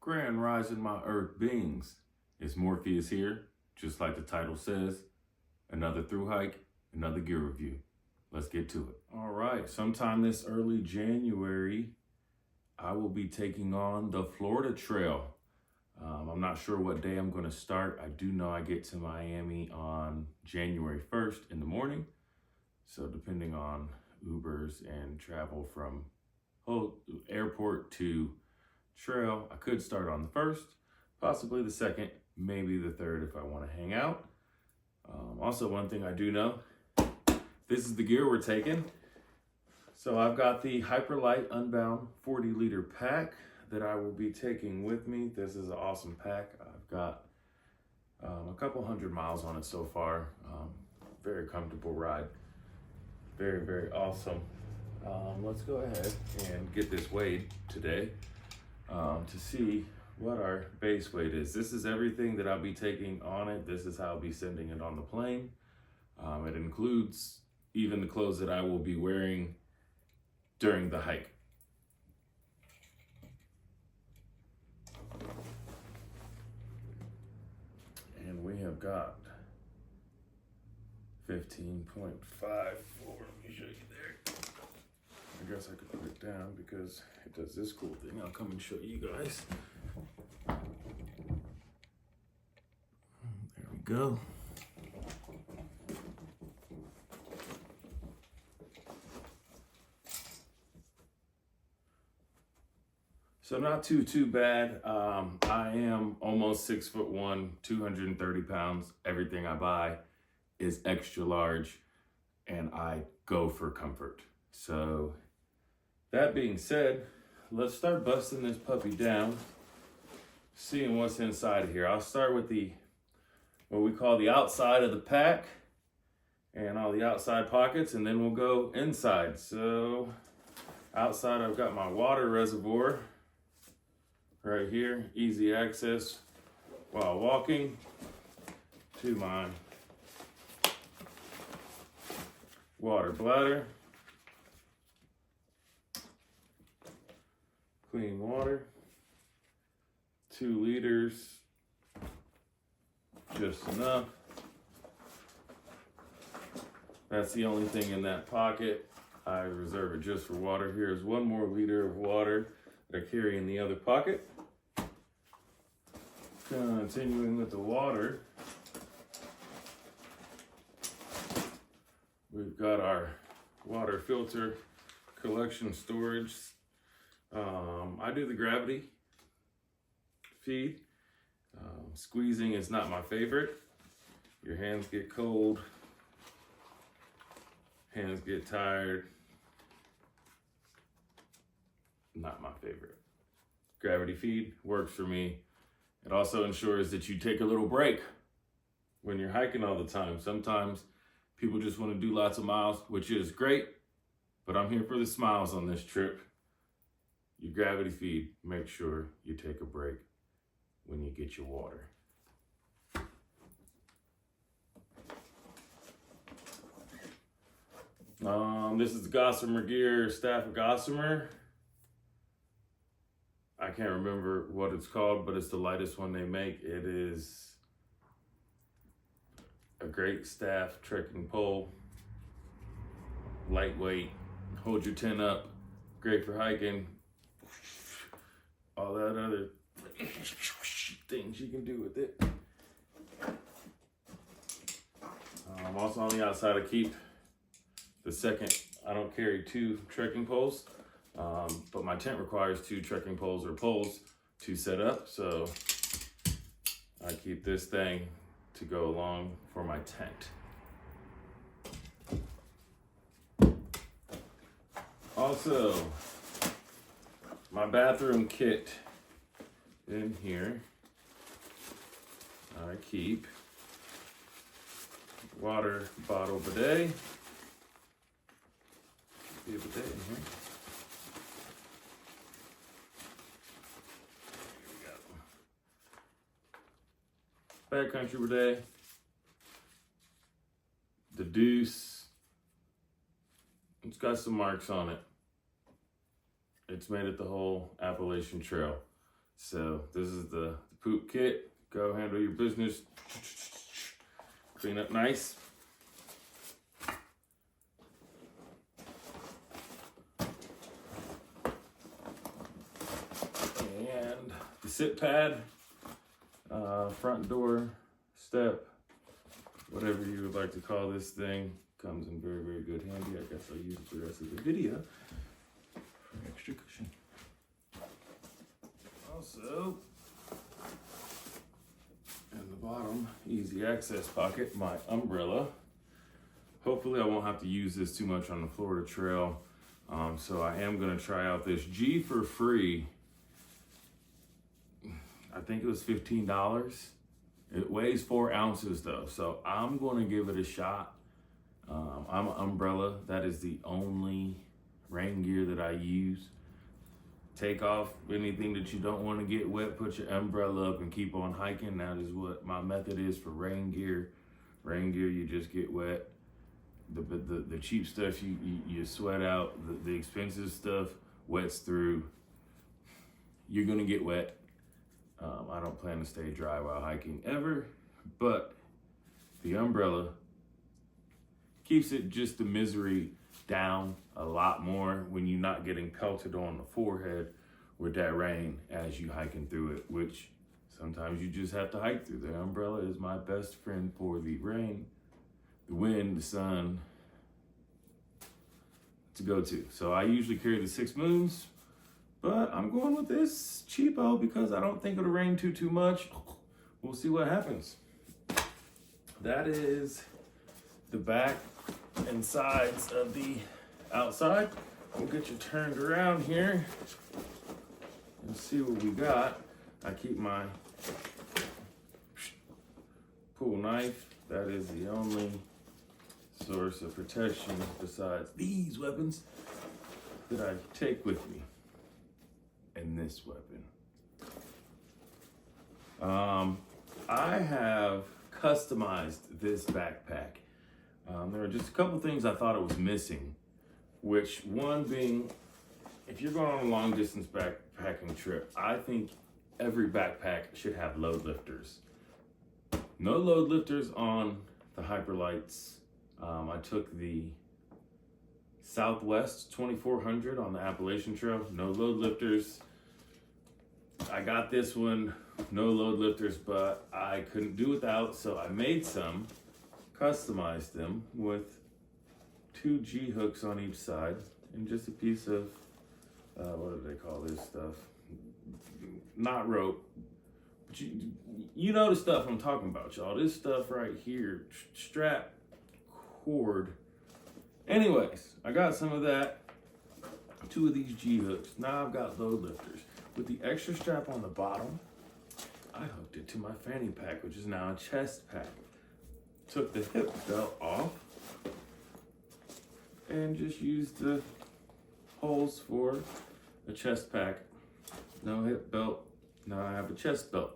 Grand rising, my earth beings. It's Morpheus here, just like the title says. Another through hike, another gear review. Let's get to it. All right, sometime this early January, I will be taking on the Florida Trail. I'm not sure what day I'm going to start. I do know I get to Miami on January 1st in the morning. So depending on Ubers and travel from airport to trail, I could start on the 1st, possibly the 2nd, maybe the 3rd if I want to hang out. Also, one thing I do know, this is the gear we're taking. So I've got the Hyperlight Unbound 40-liter pack that I will be taking with me. This is an awesome pack. I've got a couple hundred miles on it so far. Very comfortable ride. Very, very awesome. Let's go ahead and get this weighed today to see what our base weight is. This is everything that I'll be taking on it. This is how I'll be sending it on the plane. It includes even the clothes that I will be wearing during the hike. And we have got 15.54. Let me show you there. I guess I could put it down because it does this cool thing. I'll come and show you guys. There we go. So not too bad. I am almost 6'1", 230 pounds. Everything I buy is extra large and I go for comfort. So that being said, let's start busting this puppy down, seeing what's inside of here. I'll start with what we call the outside of the pack and all the outside pockets, and then we'll go inside. So outside, I've got my water reservoir right here, easy access while walking to my water bladder. Clean water, 2 liters, just enough. That's the only thing in that pocket. I reserve it just for water. Here's 1 more liter of water that I carry in the other pocket. Continuing with the water, we've got our water filter collection storage. I do the gravity feed. Squeezing is not my favorite. Your hands get cold, hands get tired. Not my favorite. Gravity feed works for me. It also ensures that you take a little break when you're hiking all the time. Sometimes people just want to do lots of miles, which is great, but I'm here for the smiles on this trip. You gravity feed, make sure you take a break when you get your water. This is the Gossamer Gear Staff of Gossamer. I can't remember what it's called, but it's the lightest one they make. It is a great staff trekking pole, lightweight, hold your tent up, great for hiking, all that other things you can do with it. Also on the outside, I keep the second. I don't carry 2 trekking poles. But my tent requires 2 trekking poles or poles to set up, so I keep this thing to go along for my tent. Also, my bathroom kit in here. I keep water bottle bidet. See a bidet in here. Backcountry bidet, the Deuce. It's got some marks on it. It's made it the whole Appalachian Trail. So this is the poop kit. Go handle your business. Clean up nice. And the sit pad, front door, step, whatever you would like to call this thing, comes in very, very good handy. I guess I'll use it the rest of the video for extra cushion. Also, in the bottom, easy access pocket, my umbrella. Hopefully I won't have to use this too much on the Florida Trail. So I am gonna try out this G for free. I think it was $15. It weighs 4 ounces though, so I'm gonna give it a shot. I'm an umbrella. That is the only rain gear that I use. Take off anything that you don't want to get wet, put your umbrella up and keep on hiking. That is what my method is for rain gear. Rain gear, you just get wet. The cheap stuff, you sweat out. The expensive stuff wets through. You're gonna get wet. I don't plan to stay dry while hiking ever, but the umbrella keeps it just the misery down a lot more when you're not getting pelted on the forehead with that rain as you hiking through it, which sometimes you just have to hike through. The umbrella is my best friend for the rain, the wind, the sun, to go to. So I usually carry the 6 Moons, but I'm going with this cheapo because I don't think it'll rain too much. We'll see what happens. That is the back and sides of the outside. We'll get you turned around here and see what we got. I keep my pool knife. That is the only source of protection besides these weapons that I take with me. And this weapon. I have customized this backpack. There are just a couple things I thought it was missing, which one being, if you're going on a long distance backpacking trip, I think every backpack should have load lifters. No load lifters on the Hyperlights. I took the Southwest 2400 on the Appalachian Trail, no load lifters. I got this one, no load lifters, but I couldn't do without, so I made some, customized them with 2 G hooks on each side and just a piece of, what do they call this stuff? Not rope. But you know the stuff I'm talking about, y'all. This stuff right here, strap, cord. Anyways, I got some of that, 2 of these G hooks. Now I've got load lifters. With the extra strap on the bottom, I hooked it to my fanny pack, which is now a chest pack. Took the hip belt off and just used the holes for a chest pack. No hip belt, now I have a chest belt.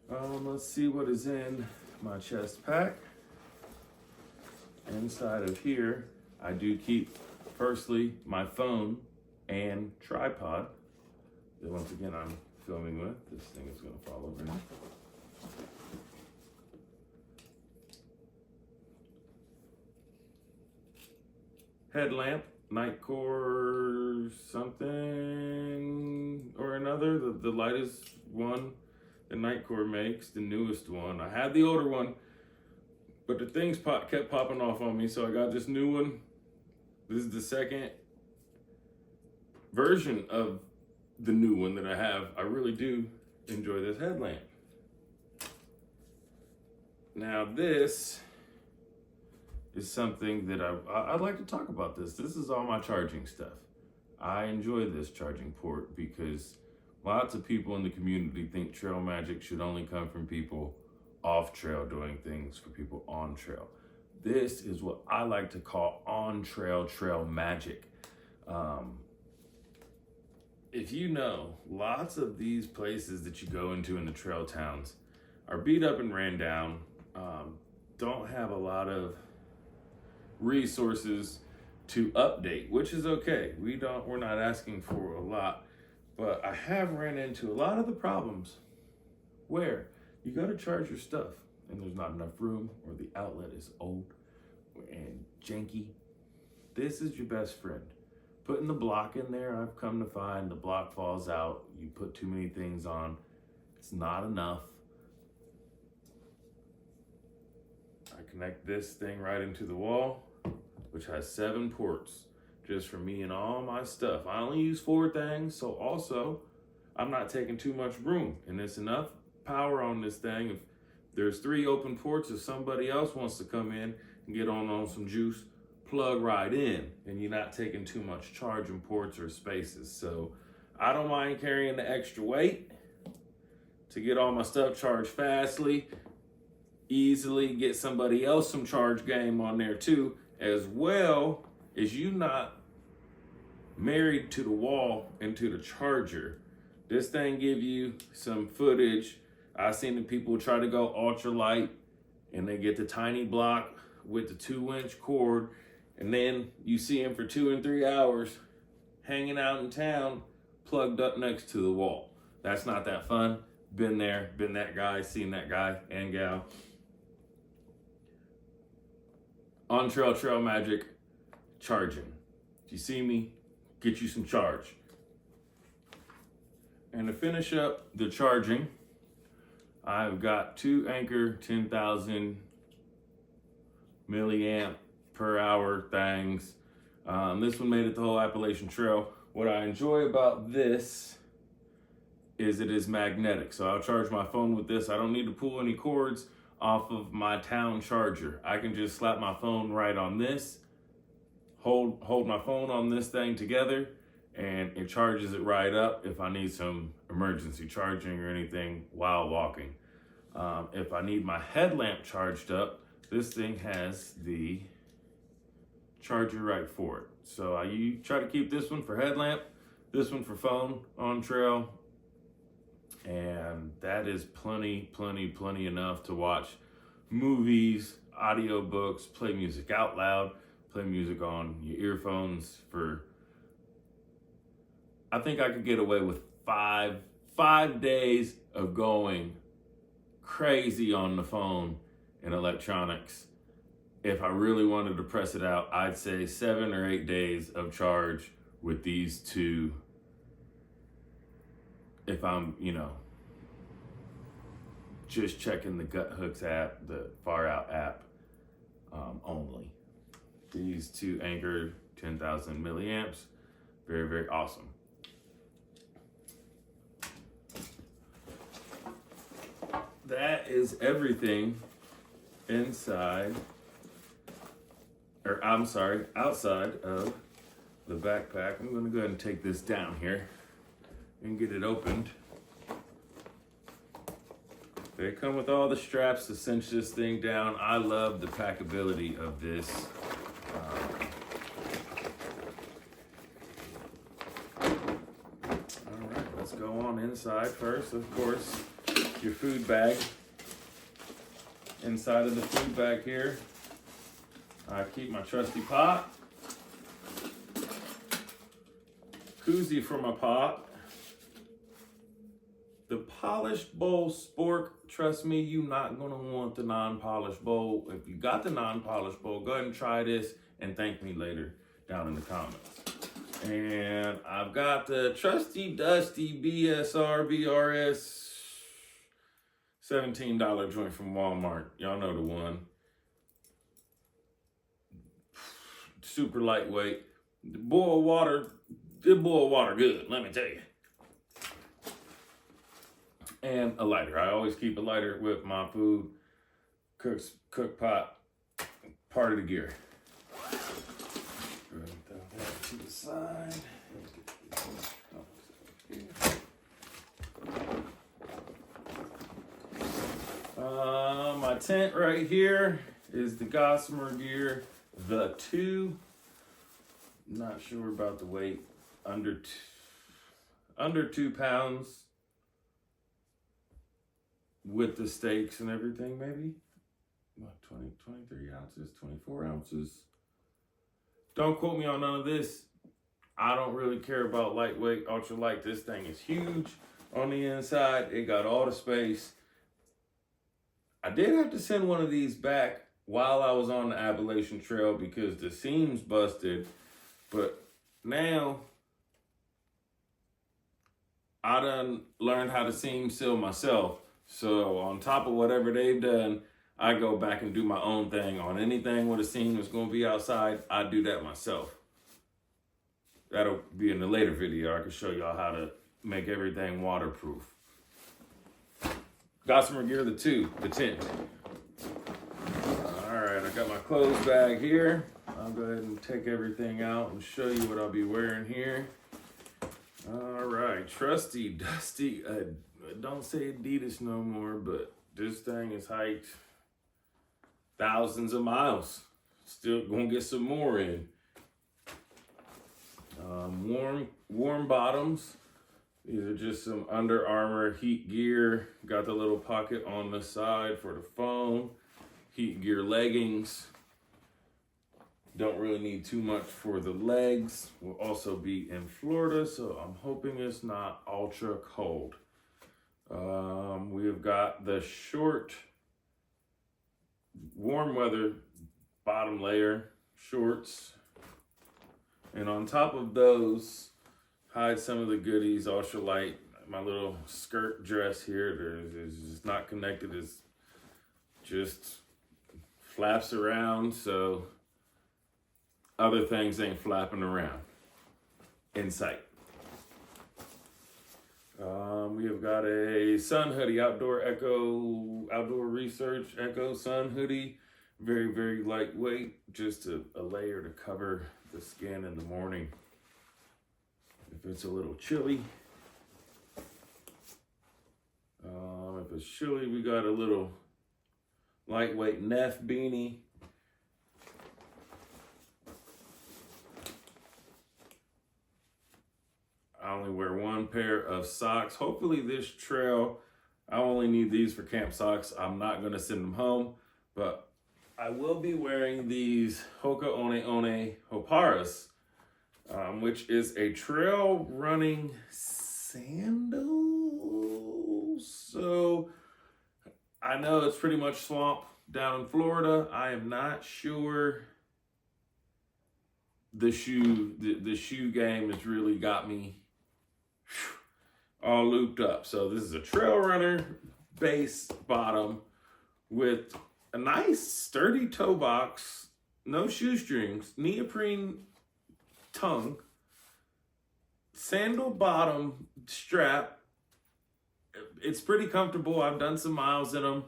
Let's see what is in my chest pack. Inside of here, I do keep, firstly, my phone and tripod that once again I'm filming with. This thing is gonna fall over now. Headlamp, Nightcore something or another. The lightest one that Nightcore makes, the newest one. I had the older one, but the things kept popping off on me, so I got this new one. This is the second version of the new one that I have. I really do enjoy this headlamp. Now this is something that I'd like to talk about this. This is all my charging stuff. I enjoy this charging port because lots of people in the community think trail magic should only come from people off trail doing things for people on trail. This is what I like to call on trail magic. If you know, lots of these places that you go into in the trail towns are beat up and ran down, don't have a lot of resources to update, which is okay. We're not asking for a lot, But I have ran into a lot of the problems where you go to charge your stuff and there's not enough room, or the outlet is old and janky. This is your best friend. Putting the block in there, I've come to find the block falls out. You put too many things on, it's not enough. I connect this thing right into the wall, which has 7 ports just for me and all my stuff. I only use 4 things, so also I'm not taking too much room, and there's enough power on this thing. If there's 3 open ports, if somebody else wants to come in and get on some juice, plug right in, and you're not taking too much charging ports or spaces. So I don't mind carrying the extra weight to get all my stuff charged fastly, easily, get somebody else some charge game on there too, as well as you not married to the wall and to the charger. This thing give you some footage. I've seen the people try to go ultra light and they get the tiny block with the 2-inch cord, and then you see them for 2 and 3 hours hanging out in town plugged up next to the wall. That's not that fun. Been there, been that guy, seen that guy and gal. On trail magic, charging. If you see me, get you some charge. And to finish up the charging, I've got 2 Anchor 10,000 milliamp per hour things. This one made it the whole Appalachian Trail. What I enjoy about this is it is magnetic. So I'll charge my phone with this. I don't need to pull any cords off of my town charger. I can just slap my phone right on this, hold my phone on this thing together, and it charges it right up if I need some emergency charging or anything while walking. If I need my headlamp charged up, this thing has the charger right for it. So you try to keep this one for headlamp, this one for phone on trail, and that is plenty enough to watch movies, audiobooks, play music out loud, play music on your earphones for, I think I could get away with five days of going crazy on the phone and electronics. If I really wanted to press it out, I'd say 7 or 8 days of charge with these two. If I'm, just checking the Gut Hooks app, the Far Out app only. These 2 Anchor 10,000 milliamps, very awesome. That is everything outside of the backpack. I'm gonna go ahead and take this down here and get it opened. They come with all the straps to cinch this thing down. I love the packability of this. All right, let's go on inside first. Of course, your food bag. Inside of the food bag here, I keep my trusty pot, koozie for my pot, the polished bowl spork. Trust me, you're not gonna want the non-polished bowl. If you got the non-polished bowl, go ahead and try this and thank me later down in the comments. And I've got the trusty dusty BRS $17 joint from Walmart. Y'all know the one. Super lightweight. It boil water good, let me tell you. And a lighter. I always keep a lighter with my food. Cook pot, part of the gear. Go ahead and throw that to the side. My tent right here is the Gossamer Gear, the 2. Not sure about the weight. Under 2 pounds with the stakes and everything, maybe. What, 23 ounces, 24 ounces. Don't quote me on none of this. I don't really care about lightweight, ultralight. This thing is huge on the inside. It got all the space. I did have to send one of these back while I was on the Appalachian Trail because the seams busted. But now I done learned how to seam seal myself. So on top of whatever they've done, I go back and do my own thing. On anything with a seam that's going to be outside, I do that myself. That'll be in a later video. I can show y'all how to make everything waterproof. Gossamer Gear the tent. All right, I got my clothes bag here. I'll go ahead and take everything out and show you what I'll be wearing here. All right, trusty, dusty, don't say Adidas no more, but this thing is hiked thousands of miles. Still gonna get some more in. Warm bottoms. These are just some Under Armour heat gear. Got the little pocket on the side for the phone. Heat gear leggings. Don't really need too much for the legs. We'll also be in Florida, so I'm hoping it's not ultra cold. We've got the short warm weather bottom layer shorts. And on top of those, hide some of the goodies, ultralight. My little skirt dress here, it's not connected, it's just flaps around, so other things ain't flapping around in sight. We have got a sun hoodie, Outdoor Research Echo sun hoodie. Very, very lightweight, just a layer to cover the skin in the morning if it's a little chilly. If it's chilly, we got a little lightweight Neff beanie. I only wear one pair of socks. Hopefully this trail, I only need these for camp socks. I'm not going to send them home, but I will be wearing these Hoka One One Hoparas, which is a trail running sandal. So I know it's pretty much swamp down in Florida. I am not sure. The shoe game has really got me all looped up. So this is a trail runner base bottom with a nice sturdy toe box, no shoestrings, neoprene tongue, sandal bottom strap. It's pretty comfortable. I've done some miles in them.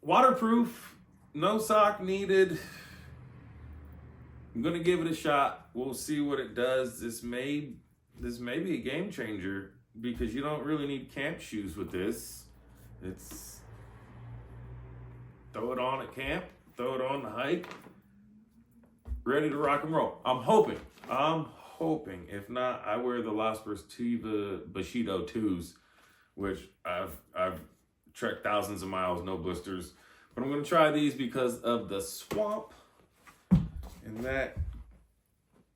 Waterproof, no sock needed. I'm gonna give it a shot. We'll see what it does. This may be a game changer because you don't really need camp shoes with this. It's throw it on at camp, throw it on the hike, ready to rock and roll. I'm hoping. If not, I wear the La Sportiva Bushido 2s, which I've trekked thousands of miles, no blisters. But I'm gonna try these because of the swamp. And that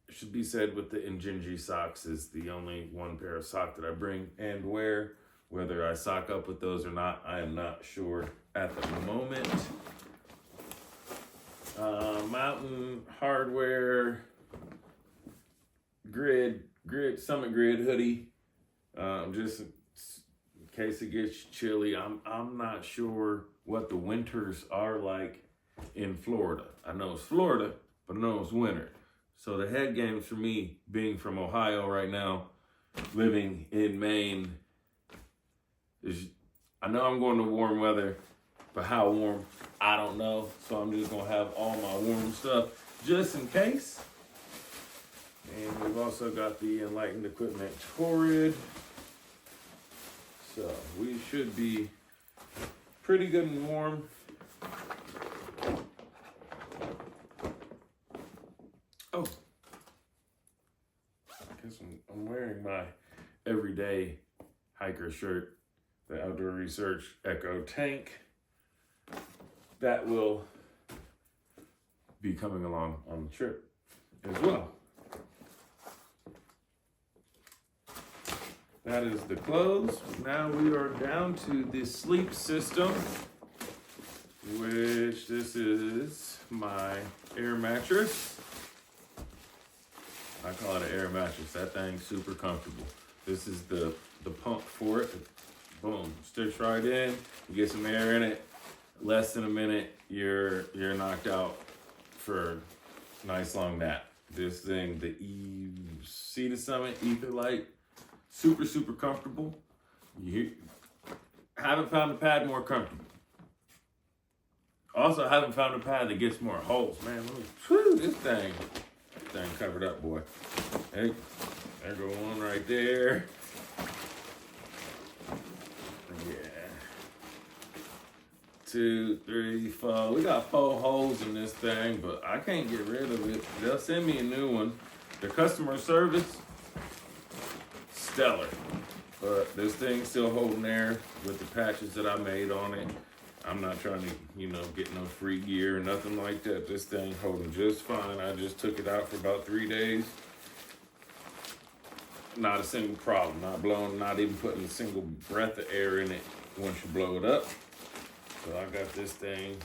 should be said with the Injinji socks is the only one pair of sock that I bring and wear. Whether I sock up with those or not, I am not sure at the moment. Mountain Hardwear Summit Grid hoodie. Just in case it gets chilly. I'm not sure what the winters are like in Florida. I know it's Florida, but I know it's winter. So the head games for me, being from Ohio right now, living in Maine, is I know I'm going to warm weather, but how warm, I don't know. So I'm just gonna have all my warm stuff just in case. And we've also got the Enlightened Equipment Torrid. So we should be pretty good and warm. Oh, I guess I'm wearing my everyday hiker shirt, the Outdoor Research Echo Tank. That will be coming along on the trip as well. That is the clothes. Now we are down to the sleep system, which this is my air mattress. I call it an air mattress. That thing's super comfortable. This is the pump for it. Boom, sticks right in. You get some air in it. Less than a minute, you're knocked out for a nice long nap. This thing, see the summit, ether light. Super, super comfortable. You haven't found a pad more comfortable. Also, haven't found a pad that gets more holes. Man, this thing covered up, boy. Hey, there go one right there. Yeah. 2, 3, 4. We got 4 holes in this thing, but I can't get rid of it. They'll send me a new one. The customer service, stellar, but this thing's still holding there with the patches that I made on it. I'm not trying to, get no free gear or nothing like that. This thing holding just fine. I just took it out for about 3 days. Not a single problem. Not even putting a single breath of air in it once you blow it up. So I got this thing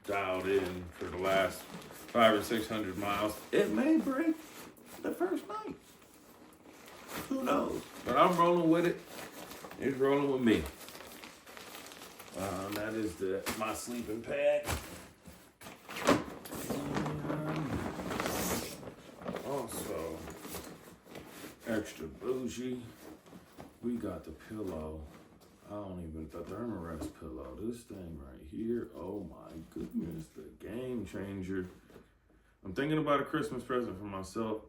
dialed in for the last 500 or 600 miles. It may break the first night. Who knows? But I'm rolling with it. It's rolling with me. That is my sleeping pad. And also, extra bougie, we got the pillow. The Thermarest pillow. This thing right here. Oh my goodness, the game changer. I'm thinking about a Christmas present for myself.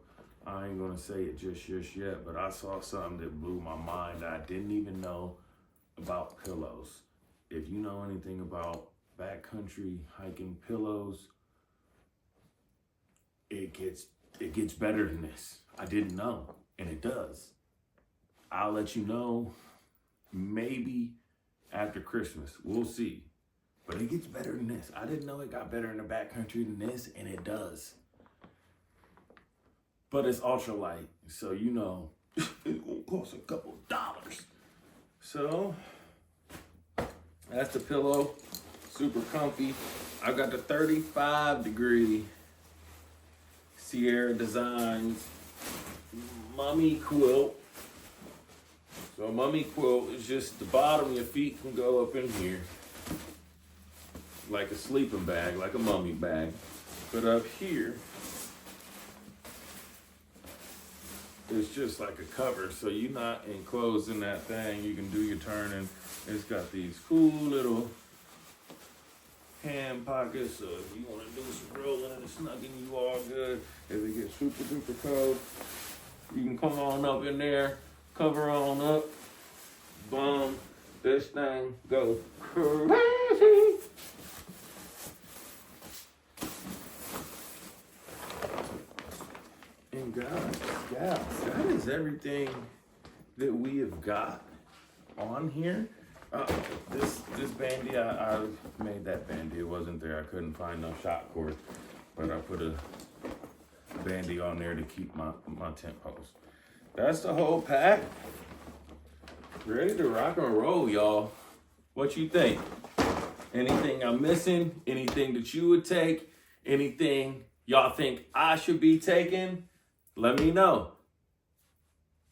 I ain't gonna say it just yet, but I saw something that blew my mind. I didn't even know about pillows. If you know anything about backcountry hiking pillows, it gets better than this. I didn't know, and it does. I'll let you know maybe after Christmas. We'll see. But it gets better than this. I didn't know it got better in the backcountry than this, and it does. But it's ultralight, so it's gonna cost a couple of dollars. So that's the pillow, super comfy. I got the 35-degree Sierra Designs Mummy Quilt. So Mummy Quilt is just the bottom, your feet can go up in here like a sleeping bag, like a mummy bag. But up here, it's just like a cover, so you're not enclosed in that thing. You can do your turning. It's got these cool little hand pockets, so if you want to do some rolling and snugging, you all good. If it gets super duper cold, you can come on up in there, cover on up, boom, this thing goes crazy. And guys, that is everything that we have got on here. This bandy, I made that bandy. It wasn't there. I couldn't find no shot cord, but I put a bandy on there to keep my tent post. That's the whole pack. Ready to rock and roll, y'all. What you think? Anything I'm missing? Anything that you would take? Anything y'all think I should be taking? Let me know.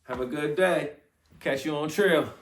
Have a good day. Catch you on trail.